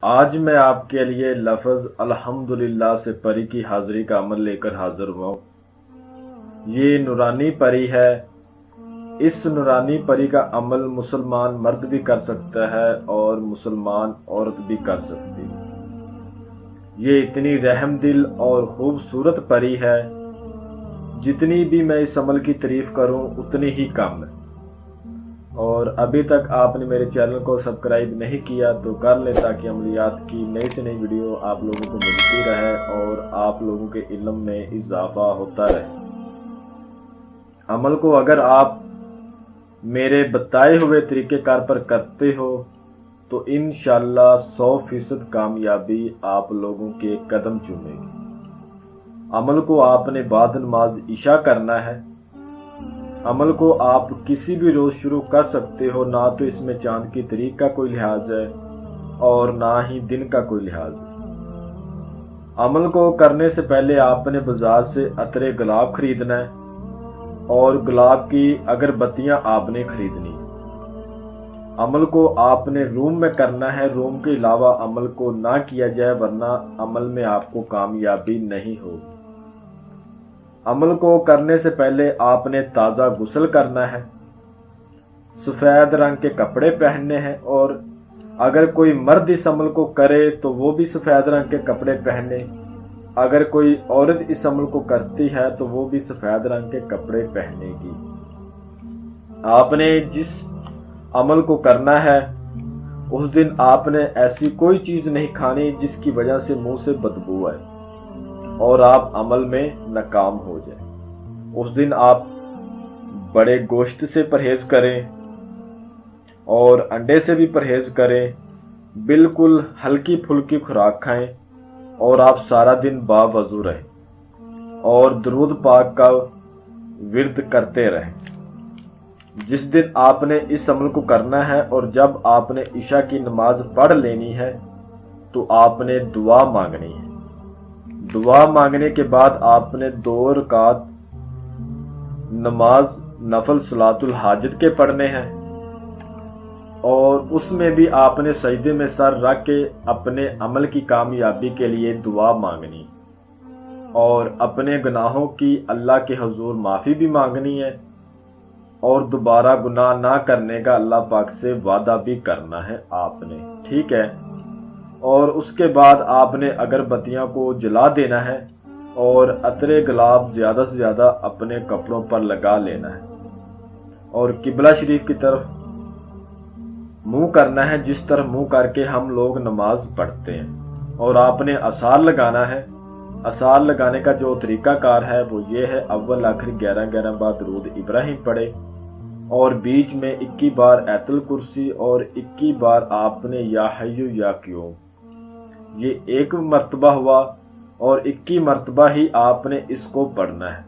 آج میں آپ کے لیے لفظ الحمدللہ سے پری کی حاضری کا عمل لے کر حاضر ہوا ہوں۔ یہ نورانی پری ہے۔ اس نورانی پری کا عمل مسلمان مرد بھی کر سکتا ہے اور مسلمان عورت بھی کر سکتی ہے۔ یہ اتنی رحم دل اور خوبصورت پری ہے، جتنی بھی میں اس عمل کی تعریف کروں اتنی ہی کم ہے۔ اور ابھی تک آپ نے میرے چینل کو سبسکرائب نہیں کیا تو کر لیں، تاکہ عملیات کی نئی سے نئی ویڈیو آپ لوگوں کو ملتی رہے اور آپ لوگوں کے علم میں اضافہ ہوتا رہے۔ عمل کو اگر آپ میرے بتائے ہوئے طریقہ کار پر کرتے ہو تو انشاءاللہ 100% کامیابی آپ لوگوں کے قدم چومے گی۔ عمل کو آپ نے بعد نماز عشاء کرنا ہے۔ عمل کو آپ کسی بھی روز شروع کر سکتے ہو، نہ تو اس میں چاند کی تاریخ کا کوئی لحاظ ہے اور نہ ہی دن کا کوئی لحاظ ہے۔ عمل کو کرنے سے پہلے آپ نے بازار سے عطر گلاب خریدنا ہے اور گلاب کی اگربتیاں آپ نے خریدنی ہیں۔ عمل کو آپ نے روم میں کرنا ہے، روم کے علاوہ عمل کو نہ کیا جائے، ورنہ عمل میں آپ کو کامیابی نہیں ہوگی۔ عمل کو کرنے سے پہلے آپ نے تازہ غسل کرنا ہے، سفید رنگ کے کپڑے پہننے ہیں، اور اگر کوئی مرد اس عمل کو کرے تو وہ بھی سفید رنگ کے کپڑے پہنے، اگر کوئی عورت اس عمل کو کرتی ہے تو وہ بھی سفید رنگ کے کپڑے پہنے گی۔ آپ نے جس عمل کو کرنا ہے اس دن آپ نے ایسی کوئی چیز نہیں کھانی جس کی وجہ سے منہ سے بدبو آئے اور آپ عمل میں ناکام ہو جائیں۔ اس دن آپ بڑے گوشت سے پرہیز کریں اور انڈے سے بھی پرہیز کریں، بالکل ہلکی پھلکی خوراک کھائیں اور آپ سارا دن باوضو رہیں اور درود پاک کا ورد کرتے رہیں۔ جس دن آپ نے اس عمل کو کرنا ہے اور جب آپ نے عشاء کی نماز پڑھ لینی ہے تو آپ نے دعا مانگنی ہے۔ دعا مانگنے کے بعد آپ نے 2 رکعت نماز نفل صلاۃ الحاجت کے پڑھنے ہیں، اور اس میں بھی آپ نے سجدے میں سر رکھ کے اپنے عمل کی کامیابی کے لیے دعا مانگنی اور اپنے گناہوں کی اللہ کے حضور معافی بھی مانگنی ہے، اور دوبارہ گناہ نہ کرنے کا اللہ پاک سے وعدہ بھی کرنا ہے آپ نے، ٹھیک ہے۔ اور اس کے بعد آپ نے اگربتیاں کو جلا دینا ہے اور عطر گلاب زیادہ سے زیادہ اپنے کپڑوں پر لگا لینا ہے اور قبلہ شریف کی طرف منہ کرنا ہے، جس طرح منہ کر کے ہم لوگ نماز پڑھتے ہیں، اور آپ نے اثار لگانا ہے۔ اثار لگانے کا جو طریقہ کار ہے وہ یہ ہے، اول آخر 11 بار درود ابراہیم پڑھے اور بیچ میں 21 بار آیت الکرسی اور 21 بار آپ نے یا حی یا قیوم، یہ 1 مرتبہ ہوا، اور 21 مرتبہ ہی آپ نے اس کو پڑھنا ہے،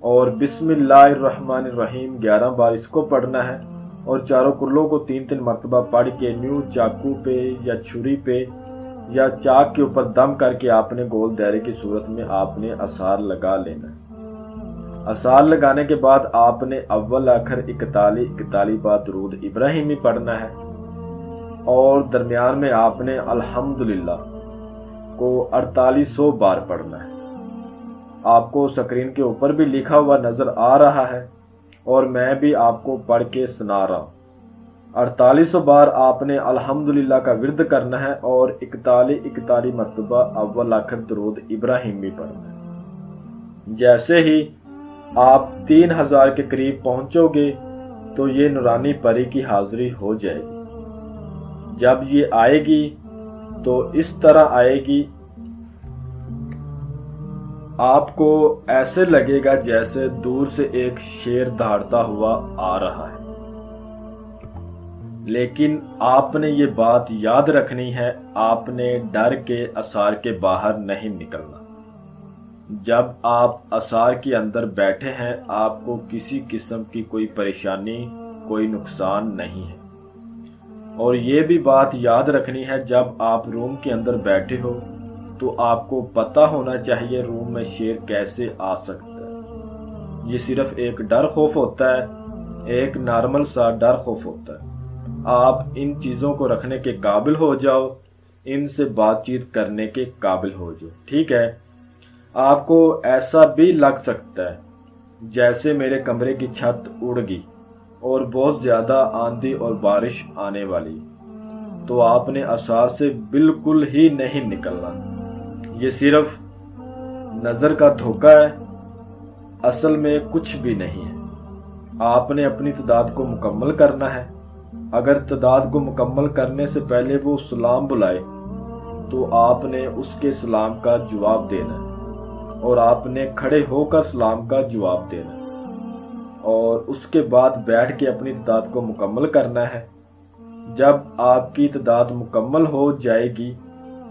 اور بسم اللہ الرحمن الرحیم 11 بار اس کو پڑھنا ہے، اور چاروں کرلوں کو 3 مرتبہ پڑھ کے نیو چاقو پہ یا چھری پہ یا چاک کے اوپر دم کر کے آپ نے گول دائرے کی صورت میں آپ نے اثار لگا لینا ہے۔ اثار لگانے کے بعد آپ نے اول آخر 41 بار درود ابراہیمی پڑھنا ہے، اور درمیان میں آپ نے الحمدللہ کو 4800 بار پڑھنا ہے۔ آپ کو سکرین کے اوپر بھی لکھا ہوا نظر آ رہا ہے اور میں بھی آپ کو پڑھ کے سنا رہا ہوں۔ 4800 بار آپ نے الحمدللہ کا ورد کرنا ہے اور 41 مرتبہ اول آخر درود ابراہیمی پڑھنا ہے۔ جیسے ہی آپ 3000 کے قریب پہنچو گے تو یہ نورانی پری کی حاضری ہو جائے گی۔ جب یہ آئے گی تو اس طرح آئے گی، آپ کو ایسے لگے گا جیسے دور سے ایک شیر دہاڑتا ہوا آ رہا ہے۔ لیکن آپ نے یہ بات یاد رکھنی ہے، آپ نے ڈر کے اثار کے باہر نہیں نکلنا۔ جب آپ اثار کے اندر بیٹھے ہیں آپ کو کسی قسم کی کوئی پریشانی، کوئی نقصان نہیں ہے۔ اور یہ بھی بات یاد رکھنی ہے، جب آپ روم کے اندر بیٹھے ہو تو آپ کو پتہ ہونا چاہیے روم میں شیر کیسے آ سکتا ہے۔ یہ صرف ایک ڈر خوف ہوتا ہے، ایک نارمل سا ڈر خوف ہوتا ہے۔ آپ ان چیزوں کو رکھنے کے قابل ہو جاؤ ان سے بات چیت کرنے کے قابل ہو جو. ٹھیک ہے. آپ کو ایسا بھی لگ سکتا ہے جیسے میرے کمرے کی چھت اڑ گئی اور بہت زیادہ آندھی اور بارش آنے والی، تو آپ نے آثار سے بالکل ہی نہیں نکلنا. یہ صرف نظر کا دھوکہ ہے، اصل میں کچھ بھی نہیں ہے. آپ نے اپنی تعداد کو مکمل کرنا ہے. اگر تعداد کو مکمل کرنے سے پہلے وہ سلام بلائے تو آپ نے اس کے سلام کا جواب دینا ہے، اور آپ نے کھڑے ہو کر سلام کا جواب دینا ہے، اور اس کے بعد بیٹھ کے اپنی تعداد کو مکمل کرنا ہے. جب آپ کی تعداد مکمل ہو جائے گی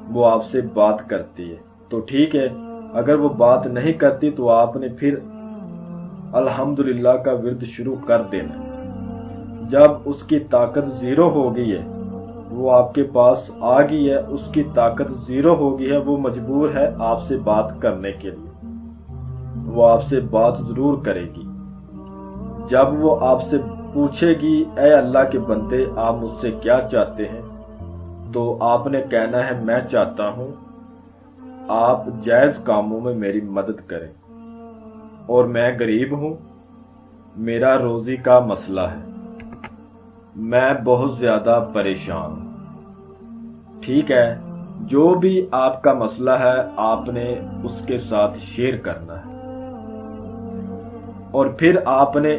وہ آپ سے بات کرتی ہے تو ٹھیک ہے، اگر وہ بات نہیں کرتی تو آپ نے پھر الحمدللہ کا ورد شروع کر دینا. جب اس کی طاقت زیرو ہو گئی ہے، وہ آپ کے پاس آ گئی ہے، اس کی طاقت زیرو ہو گئی ہے، وہ مجبور ہے آپ سے بات کرنے کے لیے. وہ آپ سے بات ضرور کرے گی. جب وہ آپ سے پوچھے گی اے اللہ کے بندے آپ مجھ سے کیا چاہتے ہیں، تو آپ نے کہنا ہے میں چاہتا ہوں آپ جائز کاموں میں میری مدد کریں، اور میں غریب ہوں، میرا روزی کا مسئلہ ہے، میں بہت زیادہ پریشان ہوں. ٹھیک ہے. جو بھی آپ کا مسئلہ ہے آپ نے اس کے ساتھ شیئر کرنا ہے، اور پھر آپ نے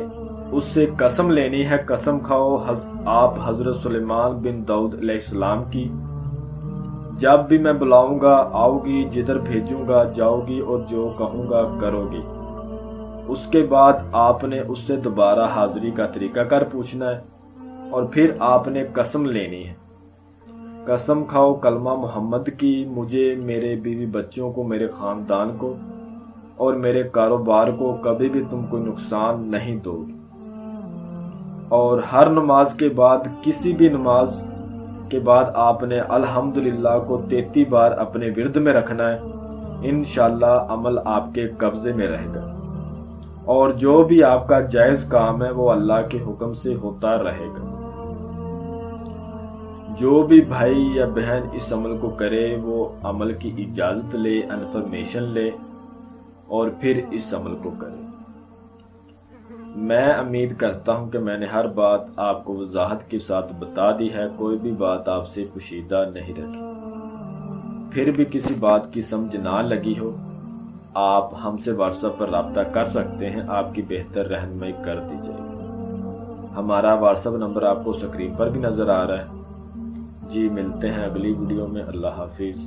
اس سے قسم لینی ہے. قسم کھاؤ آپ حضرت سلیمان بن داؤد علیہ السلام کی، جب بھی میں بلاؤں گا آؤ گی، جدھر بھیجوں گا جاؤ گی، اور جو کہوں گا کرو گی. اس کے بعد آپ نے اس سے دوبارہ حاضری کا طریقہ کار پوچھنا ہے، اور پھر آپ نے قسم لینی ہے. قسم کھاؤ کلمہ محمد کی، مجھے، میرے بیوی بچوں کو، میرے خاندان کو اور میرے کاروبار کو کبھی بھی تم کو نقصان نہیں دو گی. اور ہر نماز کے بعد، کسی بھی نماز کے بعد آپ نے الحمدللہ کو 33 بار اپنے ورد میں رکھنا ہے. انشاءاللہ عمل آپ کے قبضے میں رہے گا، اور جو بھی آپ کا جائز کام ہے وہ اللہ کے حکم سے ہوتا رہے گا. جو بھی بھائی یا بہن اس عمل کو کرے وہ عمل کی اجازت لے، انفارمیشن لے، اور پھر اس عمل کو کرے. میں امید کرتا ہوں کہ میں نے ہر بات آپ کو وضاحت کے ساتھ بتا دی ہے، کوئی بھی بات آپ سے پوشیدہ نہیں رکھی. پھر بھی کسی بات کی سمجھ نہ لگی ہو آپ ہم سے واٹس ایپ پر رابطہ کر سکتے ہیں، آپ کی بہتر رہنمائی کر دی جائے گی. ہمارا واٹس ایپ نمبر آپ کو اسکرین پر بھی نظر آ رہا ہے. جی ملتے ہیں اگلی ویڈیو میں. اللہ حافظ.